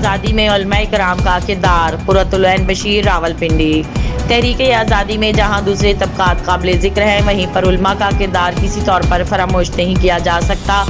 آزادی میں علماء کرام کا کردار، قرۃ العین بشیر، راولپنڈی۔ تحریک آزادی میں جہاں دوسرے طبقات قابل ذکر ہیں، وہیں پر علماء کا کردار کسی طور پر فراموش نہیں کیا جا سکتا۔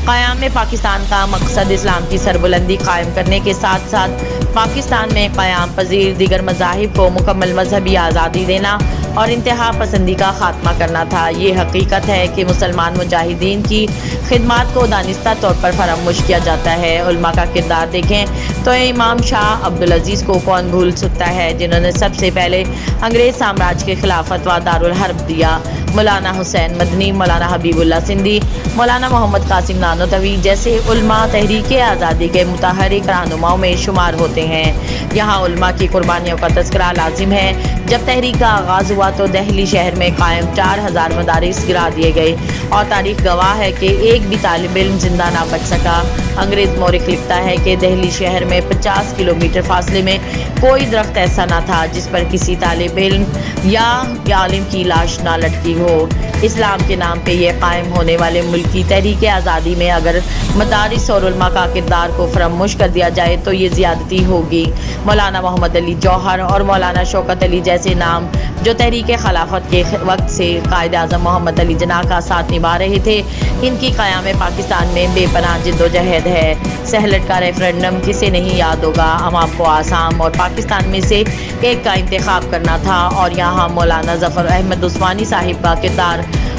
قیام پاکستان کا مقصد اسلام کی سربلندی قائم کرنے کے ساتھ ساتھ پاکستان میں قیام پذیر دیگر مذاہب کو مکمل مذہبی آزادی دینا اور انتہا پسندی کا خاتمہ کرنا تھا۔ یہ حقیقت ہے کہ مسلمان مجاہدین کی خدمات کو دانستہ طور پر فراموش کیا جاتا ہے۔ علماء کا کردار دیکھیں تو امام شاہ عبدالعزیز کو کون بھول سکتا ہے، جنہوں نے سب سے پہلے انگریز سامراج کے خلاف فتویٰ دارالحرب دیا۔ مولانا حسین مدنی، مولانا حبیب اللہ سندھی، مولانا محمد قاسم نانوتوی جیسے علماء تحریک آزادی کے متحرک رہنماؤں میں شمار ہوتے ہیں۔ یہاں علماء کی قربانیوں کا تذکرہ لازم ہے۔ جب تحریک کا آغاز ہوا تو دہلی شہر میں قائم 4000 مدارس گرا دیے گئے اور تاریخ گواہ ہے کہ ایک بھی طالب علم زندہ نہ بچ سکا۔ انگریز مورخ لکھتا ہے کہ دہلی شہر میں 50 کلومیٹر فاصلے میں کوئی درخت ایسا نہ تھا جس پر کسی طالب علم یا عالم کی لاش نہ لٹکی ہو۔ اسلام کے نام پہ یہ قائم ہونے والے ملک کی تحریک آزادی میں اگر مدارس اور علماء کا کردار کو فراموش کر دیا جائے تو یہ زیادتی ہوگی۔ مولانا محمد علی جوہر اور مولانا شوکت علی جیسے نام جو تحریک خلافت کے وقت سے قائد اعظم محمد علی جناح کا ساتھ نبھا رہے تھے، ان کی قیام پاکستان میں بے پناہ جدوجہد ہے۔ سہلٹ کا ریفرنڈم کسے نہیں یاد ہوگا؟ عوام کو آسام اور پاکستان میں سے ایک کا انتخاب کرنا تھا اور یہاں مولانا ظفر احمد عثمانی صاحب کا کردار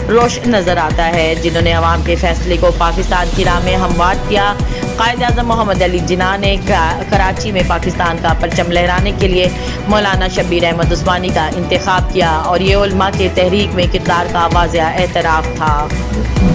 روشن نظر آتا ہے، جنہوں نے عوام کے فیصلے کو پاکستان کی راہ میں ہموار کیا۔ قائد اعظم محمد علی جناح نے کراچی میں پاکستان کا پرچم لہرانے کے لیے مولانا شبیر احمد عثمانی کا انتخاب کیا اور یہ علماء کے تحریک میں کردار کا واضح اعتراف تھا۔